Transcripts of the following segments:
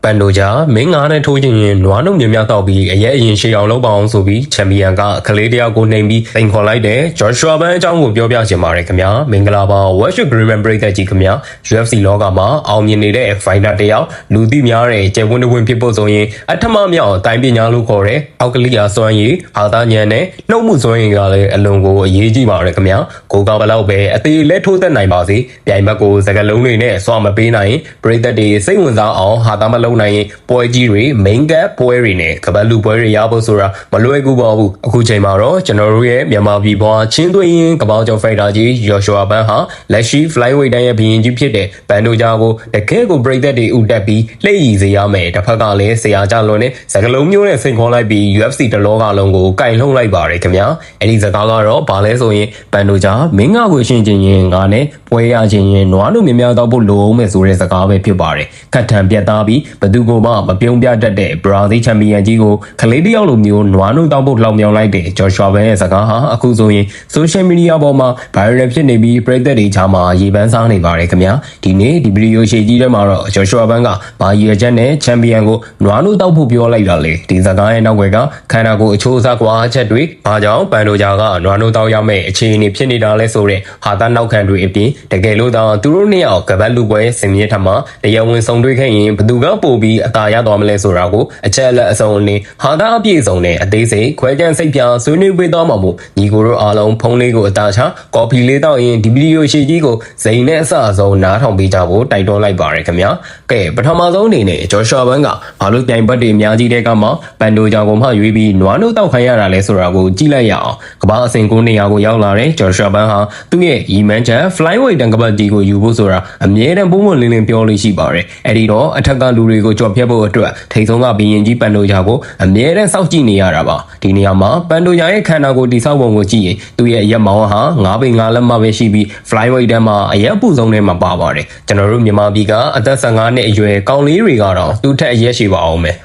ပန်ဒိုဂျာမင်းငါးနဲ့ထိုးချင်ရင်နွားနှုတ်မြများတော့ပြီးအရင်ရှေ့အောင်လုပ်ပါအောင်ဆိုပြီးချန်ပီယံကကလေးတယောက်ကိုနှိမ်ပြီးတင်ခေါ်လိုက်တဲ့ဂျော်ရှွာဘန်အကြောင်းကိုပြောပြချင်ပါတယ်ခင်ဗျာမင်္ဂလာပါ Worship Agreement ပရိသတ်ကြီးခင်ဗျာ UFC လောကမှာအောင်မြင်နေတဲ့ fighter တယောက်လူသိများတဲ့ကျယ်ဝန်းတဝင်းဖြစ်ဖို့ဆိုရင်အထမမြောက်တိုင်းပညာလို့ခေါ်တဲ့အောက်ကလေးအားစွမ်းရည်ဟာသားညံနဲ့နှုတ်မှုစွမ်းရည်ကလည်းအလွန်ကိုအရေးကြီးပါတယ်ခင်ဗျာကိုကဘလောက်ပဲအသေးလက်ထိုးသက်နိုင်ပါစေပြိုင်ဘက်ကိုစကလုံးတွေနဲ့စွာမပေးနိုင်ပရိသတ်တွေစိတ်ဝင်စားအောင်ဟာသားမလုံးနိုင်ရင်ပွဲကြီးတွေ main cap ပွဲတွေနဲ့ကပတ်လူပွဲတွေရဖို့ဆိုတာမလွယ်ကူပါဘူးအခုချိန်မှာတော့ကျွန်တော်တို့ရဲ့မြန်မာပြည်ပွားချင်းသွင်းရင်ကပောက်ကျော်ဖိုက်တာကြီးယော်ရှွာဘန်ဟာလက်ရှိ flyweight တိုင်းရဲ့ဘီရင်ကြီးဖြစ်တဲ့ဘန်ဒိုဂျာကိုတကယ်ကိုပရိသတ်တွေဥတက်ပြီးလှည့်ရည်စေရမယ်တစ်ဖက်ကလည်းဆရာကြလွန်နဲ့စကလုံးမျိုးနဲ့စိန်ခေါ်လိုက်ပြီး UFC တလောကလုံးကိုကင်လှုံလိုက်ပါတယ်ခင်ဗျာအဲ့ဒီစကားကတော့ဘာလဲဆိုရင်ဘန်ဒိုဂျာမင်းငါကိုရှင်းချင်းရင်ငါနဲ့ပွဲရချင်းရင်နွားတို့များများတော့ဖို့လိုအောင်မယ်ဆိုတဲ့စကားပဲဖြစ်ပါတယ်ခက်ထန်ပြတ်သားပြီးဘသူကမှမပြုံးပြတတ်တဲ့ဘရာဇီးချန်ပီယံကြီးကိုကလေးတယောက်လိုမျိုးနွားနှုတ်တောင်းဖို့လှောင်ပြောင်းလိုက်တဲ့ဂျော်ရှွာဘန်ရဲ့စကားဟာအခုဆိုရင် social media ပေါ်မှာ viral ဖြစ်နေပြီးပရိသတ်တွေကြားမှာရေပန်းစားနေပါတယ်ခင်ဗျာဒီနေ့ဒီဗီဒီယိုရှေ့ကြီးထဲမှာတော့ဂျော်ရှွာဘန်ကဘာရည်ချက်နဲ့ချန်ပီယံကိုနွားနှုတ်တောက်ဖို့ပြောလိုက်တာလေဒီစကားရဲ့နောက်ွယ်ကခန္ဓာကိုယ်အချိုးအစားကွာချက်တွေဘာကြောင့်ပန်ဒိုဂျာကနွားနှုတ်တောက်ရမယ့်အခြေအနေဖြစ်နေတာလဲဆိုတဲ့ဟာသားနောက်ခံတွေအပြင်တကယ်လို့တော့သူတို့နှစ်ယောက်ကပတ်လူပွဲစင်မြင့်ထမှာတရားဝင်ဆောင်တွေ့ခဲ့ရင်ဘသူကပို့ပြီးအသာရသွားမလဲဆိုတာကိုအချက်အလက်အစုံအနေဟာသားအပြည့်စုံနဲ့အသေးစိတ်ခွဲခြမ်းစိတ်ပြဆွေးနွေးပေးသွားမှာမို့ညီကိုတို့အားလုံးဖုန်းလေးကိုအသာချကော်ဖီလေးတောက်ရင်ဒီဗီဒီယိုရှေ့ကြီးကိုဇိမ်နဲ့အစအဆုံးနားထောင်ပေးကြဖို့တိုက်တွန်းလိုက်ပါရခင်ဗျာကဲပထမဆုံးအနေနဲ့ဂျော်ရှွာဘန်ကဘာလို့ပြိုင်ဘက်တွေအများကြီးတဲ့ကမှပန်ဒိုဂျာကိုမှရွေးပြီးနွားနှုတ်တောက်ခိုင်းရတာလဲဆိုတာကိုကြည့်လိုက်ရအောင်ကမ္ဘာအဆင့်9နေရာကိုရောက်လာတဲ့ဂျော်ရှွာဘန်ဟာသူ့ရဲ့ရီမန်ချက် flyweight တန်ကပတ်ကြီးကိုယူဖို့ဆိုတာအမြဲတမ်းပုံမှန်လင်းလင်းပြောလို့ရှိပါတယ်အဲ့ဒီတော့အထက်ကလူတွေကိုကြော်ဖြတ်ဖို့အတွက်ထိတ်ဆုံးကဘီရင်ကြီးပန်ဒိုဂျာကိုအမြဲတမ်းစောင့်ကြည့်နေရတာပါဒီနေရာမှာပန်ဒိုဂျာရဲ့ခန္ဓာကိုယ်တိဆောက်ပုံကိုကြည့်ရင်သူ့ရဲ့ရက်မောင်းဟာ9ပေ9လက်မှပဲရှိပြီး flyweight တန်းမှာအရက်ပူဆုံးထဲမှာပါပါတယ်ကျွန်တော်တို့မြန်မာပြည်ကအသက်15နှစ်အရွယ်ကောင်လေးတွေကတော့သူ့ထက်အရက်ရှိပါအောင်မယ်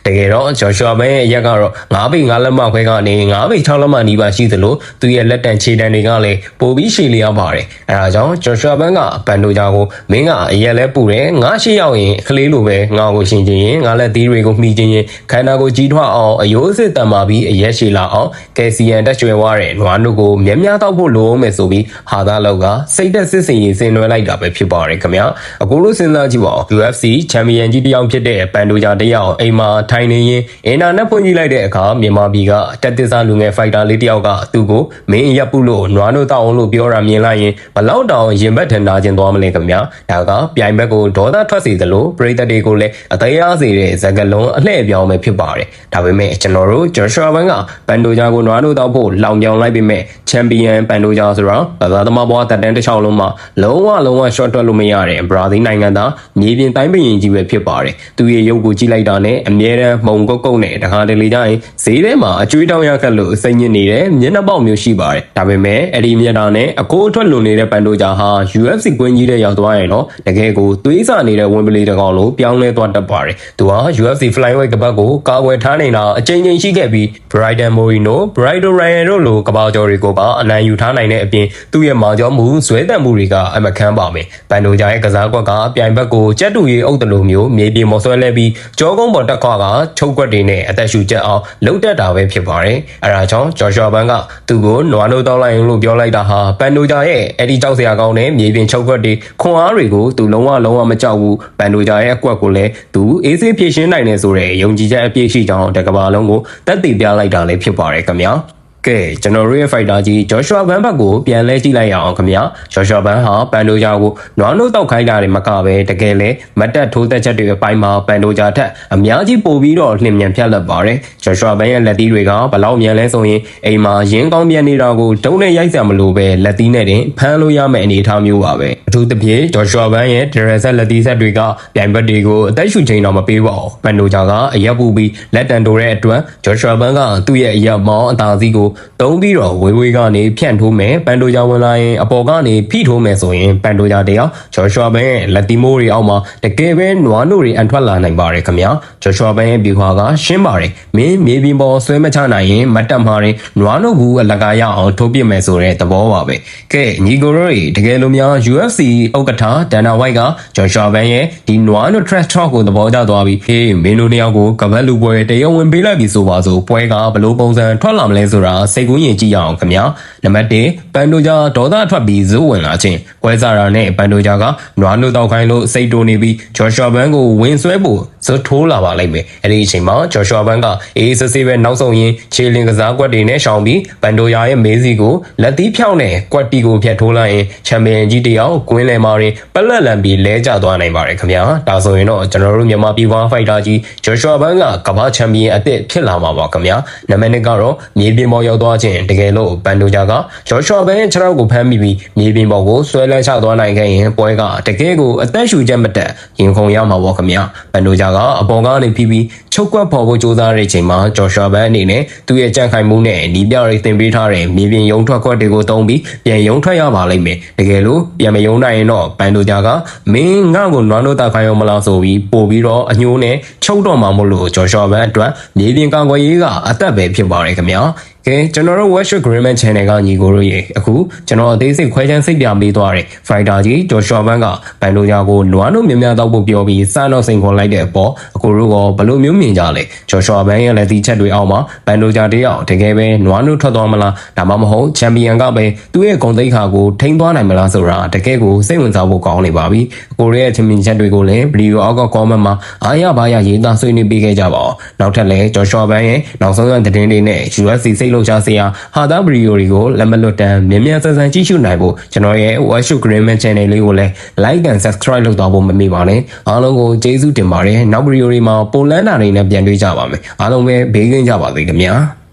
တကယ်တော့ဂျော်ရှွာဘန်ရဲ့အရက်ကတော့9ပေ9လက်မှခွဲကနေ9ပေ6လက်မှနီးပါရှိသလိုသူ့ရဲ့လက်တန်ခြေတန်တွေကလည်းပိုပြီးရှည်လျားပါတယ်အဲဒါကြောင့်ဂျော်ရှွာဘန်ကပန်ဒိုဂျာကိုမင်းကအရက်လဲပူတယ်ငါရှိရောက်ရင်ကလေးလိုပဲငါကိုရှင်ချင်းရင်ငါလက်သီးတွေကိုမှီချင်းရင်ခန္ဓာကိုယ်ကြီးထွားအောင်အယိုးစစ်တန်မာပြီးအရက်ရှည်လာအောင်ကယ်ဆီယမ်တက်ကျွဲွားတဲ့နွားနှုတ်ကိုမြများတောက်ဖို့လိုအောင်မယ်ဆိုပြီးဟာသားလောက်ကစိတ်သက်စစ်စင်ရင်ဆင်နွှဲလိုက်တာပဲဖြစ်ပါတယ်ခင်ဗျာအခုလို့စဉ်းစားကြည့်ပါဦး UFC ချန်ပီယံကြီးတယောက်ဖြစ်တဲ့ပန်ဒိုဂျာတယောက်အိမ်မှာထိုင်နေရင်အင်တာနက်ဖွင့်ကြည့်လိုက်တဲ့အခါမြန်မာပြည်ကတက်သစ္စာလူငယ်ဖိုက်တာလေးတယောက်ကသူ့ကိုမင်းရက်ပုလို့နွားနှုတ်တောက်အောင်လို့ပြောတာမြင်လိုက်ရင်ဘလောက်တောင်ရင်ဘတ်ထန်နာကျင်သွားမလဲခင်ဗျာဒါကပြိုင်ဘက်ကိုဒေါသထွက်စေသလိုပရိသတ်တွေကိုလည်းအသေးအားစေတဲ့ဇာတ်လုံးအလှည့်ပြောင်းပဲဖြစ်ပါတယ်ဒါပေမဲ့ကျွန်တော်တို့ဂျော်ရှွာဘန်ကပန်ဒိုဂျာကိုနွားနှုတ်တောက်ဖို့လောင်ပြောင်လိုက်ပေမဲ့ချန်ပီယံပန်ဒိုဂျာဆိုတာဘာသာသမားဘွားတက်တန်းတစ်ချောင်းလုံးမှာလုံးဝ short ထွက်လို့မရတဲ့ဘရာဇီးနိုင်ငံသားမြေပြင်တိုင်းပရင်ကြီးပဲဖြစ်ပါတယ်သူရဲ့ရုပ်ကိုကြည့်လိုက်တာနဲ့အမြဲတမ်းမှုံကုတ်နဲ့တခါတလေကျရင်ဈေးထဲမှာအကျွေးတောင်းရခက်လို့စိတ်ညစ်နေတဲ့မျက်နှာပေါက်မျိုးရှိပါတယ်ဒါပေမဲ့အဲ့ဒီမျက်နှာနဲ့အကိုအထွက်လွန်နေတဲ့ပန်ဒိုဂျာဟာ UFC ကွင်းကြီးတဲ့ရောက်သွားရင်တော့တကယ်ကိုသွေးစာနေတဲ့ဝင်ပလီတကောင်လို့ပြောင်းလဲသွားတတ်ပါတယ်သူဟာ UFC flyweight ကပတ်ကိုကာကွယ်ထားနေတာအချိန်ချင်းရှိခဲ့ပြီး Brandon Moreno, Brandon Ryan တို့လိုကပောက်ကျော်တွေကိုပါအနိုင်ယူထားနိုင်တဲ့အပြင်သူ့ရဲ့မာကျော်မှုဇွဲတံမှုတွေကအမခန်းပါမယ်ပန်ဒိုဂျာရဲ့ကစားကွက်ကပြိုင်ဘက်ကိုကြက်တူရီအုပ်တလို့မျိုးမြေပြင်မော်ဆွဲလဲပြီးကြောကုန်းပေါ်တက်ခွာကချုပ်ကွက်တွေနဲ့အသက်ရှူချက်အောင်လှုပ်တက်တာပဲဖြစ်ပါတယ်အဲဒါကြောင့်ဂျော်ရှွာဘန်ကသူ့ကိုနွားနှုတ်တောက်လိုက်လို့ပြောလိုက်တာဟာပန်ဒိုဂျာရဲ့အဲ့ဒီကြောက်စရာကောင်းတဲ့မြေပြင်ချုပ်ကွက်တွေခွန်အားတွေကိုသူလုံးဝမကြောက်ဘူးပန်ဒိုဂျာရဲ့အကွက်ကိုလည်းသူအေးဆေးဖြည့်ရှင်းနိုင်တယ်ဆိုတဲ့ယုံကြည်ချက်အပြည့်ရှိကြောင်းတကဘာလုံးကိုတက်တည်ပြလိုက်တာလည်းဖြစ်ပါတယ်ခင်ဗျာကဲကျွန်တော်တို့ရဲ့ fighter ကြီးဂျော်ရှွာဘန်ဘက်ကိုပြန်လဲကြည့်လိုက်ရအောင်ခင်ဗျာဂျော်ရှွာဘန်ဟာပန်ဒိုဂျာကိုနွားနှုတ်တောက်ခိုင်းတာတွေမကပဲတကယ်လဲမတ်တက်ထိုးသက်ချက်တွေအပိုင်းမှာပန်ဒိုဂျာထက်အများကြီးပိုပြီးတော့လှင်မြန်ဖြတ်လက်ပါတယ်ဂျော်ရှွာဘန်ရဲ့လက်သီးတွေကဘလောက်မြန်လဲဆိုရင်အိမ်မှာရင်းကောင်းပြန်နေတာကိုဒုံနဲ့ရိုက်စရာမလိုပဲလက်သီးနဲ့တင်ဖမ်းလို့ရမယ့်အနေအထားမျိုးပါပဲအထူးသဖြင့်ဂျော်ရှွာဘန်ရဲ့ဒရယ်ဆက်လက်သီးဆက်တွေကပြိုင်ဘက်တွေကိုအသက်ရှူချိန်တော့မပေးပါဘူးပန်ဒိုဂျာကအရက်ပူပြီးလက်တန်တိုတဲ့အတွက်ဂျော်ရှွာဘန်ကသူ့ရဲ့အရက်မောင်းအသာစီးကို တုံးပြီးတော့ဝေးဝေးကနေဖြန့်ထိုးမယ်ပန်တိုဂျာဝင်လာရင်အပေါ်ကနေဖိထိုးမယ်ဆိုရင်ပန်တိုဂျာတယောက်ဂျော်ရှွာဘန်ရဲ့လက်တီမိုးတွေအောက်မှာတကယ်ပဲနွားနို့တွေအန်ထွက်လာနိုင်ပါတယ်ခင်ဗျာဂျော်ရှွာဘန်ရဲ့ဗျူဟာကရှင်းပါတယ်မင်းမြေပြင်ပေါ်ဆွဲမချနိုင်ရင်မတ်တက်မှာရင်နွားနို့ဘူးအလကားရအောင်ထိုးပစ်မယ်ဆိုတဲ့သဘောပါပဲကဲညီကိုတို့တကယ်လို့များ UFC ဥက္ကဋ္ဌဒန်နာဝိုက်ကဂျော်ရှွာဘန်ရဲ့ဒီနွားနို့ trash talk ကိုသဘောကျသွားပြီးဟေးမင်းတို့နှစ်ယောက်ကိုကပတ်လူပွဲတရားဝင်ပေးလိုက်ပြီဆိုပါစို့ပွဲကဘလို့ပုံစံထွက်လာမလဲဆိုတာစိတ်ကူးရင်ကြည့်ရအောင်ခင်ဗျာနံပါတ်1ပန်တိုဂျာဒေါသထွက်ပြီးဇိုးဝင်လာခြင်းပွဲစားရာနဲ့ပန်တိုဂျာကနွားနို့တောက်ခိုင်းလို့စိတ်တိုးနေပြီးဂျော်ရှွာဘန်ကိုဝင်ဆွဲဖို့ဇွတ်ထိုးလာပါလိမ့်မယ်အဲ့ဒီအချိန်မှာဂျော်ရှွာဘန်ကအေးစစ်စစ်ပဲနောက်ဆုံးရင်ခြေလင်ကစားကွက်တွေနဲ့ရှောင်ပြီးပန်တိုဂျာရဲ့မေးစီကိုလက်သီးဖြောင်းနဲ့ကွက်တီကိုဖျက်ထိုးလိုက်ရင်ချန်ပီယံကြီးတယောက်ကွင်းလယ်မှာရင်ပလက်လန်ပြီးလဲကျသွားနိုင်ပါတယ်ခင်ဗျာဒါဆိုရင်တော့ကျွန်တော်တို့မြန်မာပြည်ပွားဖိုက်တာကြီးဂျော်ရှွာဘန်ကကမ္ဘာချန်ပီယံအသစ်ဖြစ်လာမှာပါခင်ဗျာနံပါတ်2ကတော့မြေပြင်ပေါ်ရောက်သွားခြင်းတကယ်လို့ပန်တိုဂျာကဂျော်ရှွာဘန်ရဲ့ခြေထောက်ကိုဖမ်းမိပြီးမြေပြင်ပေါ်ကိုဆွဲလဲချသွားနိုင်ခဲ့ရင်ပွဲကတကယ်ကိုအသက်ရှူချက်မတက်ရင်ခုန်ရမှာပေါ့ခင်ဗျာပန်တိုဂျာကအပေါ်ကနေပြီးချုပ်ကွက်ဖော်ဖို့ကြိုးစားတဲ့အချိန်မှာဂျော်ရှွာဘန်အနေနဲ့သူ့ရဲ့ကြံ့ခိုင်မှုနဲ့နီးပြတွေတင်ပေးထားတဲ့မြေပြင်ရုံထွက်ခွက်တွေကိုတုံးပြီးပြန်ရုံထွက်ရပါလိမ့်မယ်တကယ်လို့ပြန်မရုံနိုင်ရင်တော့ပန်တိုဂျာကမင်းငါ့ကိုနွားနို့တောက်ခိုင်းရောမလားဆိုပြီးပို့ပြီးတော့အညိုးနဲ့ချုပ်တော့မှာမို့လို့ဂျော်ရှွာဘန်အတွက်မြေပြင်ကာကွယ်ရေးကအသက်ပဲဖြစ်ပါတယ်ခင်ဗျာကဲကျွန်တော်တို့ Worship Agreement Channel ကညီကိုတို့ရေအခုကျွန်တော်အသေးစိတ်ခွဲခြမ်းစိတ်ပြပေးသွားတယ် Fighter ကြီးဂျော်ရှွာဘန်ကဘန်တိုဂျာကိုနွားနို့များများတောက်ဖို့ပြောပြီးစတော့စိန်ခေါ်လိုက်တဲ့အပေါ်အခုတို့ကဘလို့မျိုးမြင်ကြလဲဂျော်ရှွာဘန်ရဲ့လက်သီးချက်တွေအောက်မှာဘန်တိုဂျာတယောက်တကယ်ပဲနွားနို့ထွက်သွားမလားဒါမှမဟုတ်ချန်ပီယံကပဲသူ့ရဲ့ဂုဏ်သိက္ခာကိုထိန်းသွားနိုင်မလားဆိုတာတကယ်ကိုစိတ်ဝင်စားဖို့ကောင်းနေပါပြီကိုရီးယားချန်ပီယံချက်တွေကိုလည်းဗီဒီယိုအောက်က comment မှာအားရပါရရေးသားဆွေးနွေးပေးခဲ့ကြပါဦးနောက်ထပ်လည်းဂျော်ရှွာဘန်ရဲ့နောက်ဆုံးရသတင်းတွေနဲ့ UFC စိတ်လှုပ်ရှားစရာဟာတာဗီဒီယိုတွေကိုလက်မလွတ်တမ်းမြင်မြန်ဆန်ဆန်ကြည့်ရှုနိုင်ဖို့ကျွန်တော်ရဲ့ Worship Agreement Channel လေးကိုလည်း like and subscribe လုပ်သွားဖို့မမေ့ပါနဲ့အားလုံးကိုကျေးဇူးတင်ပါတယ်နောက်ဗီဒီယိုတွေမှာပိုလန်တာတွေနဲ့ပြန်တွေ့ကြပါမယ်အားလုံးပဲဘေးကင်းကြပါစေခင်ဗျာ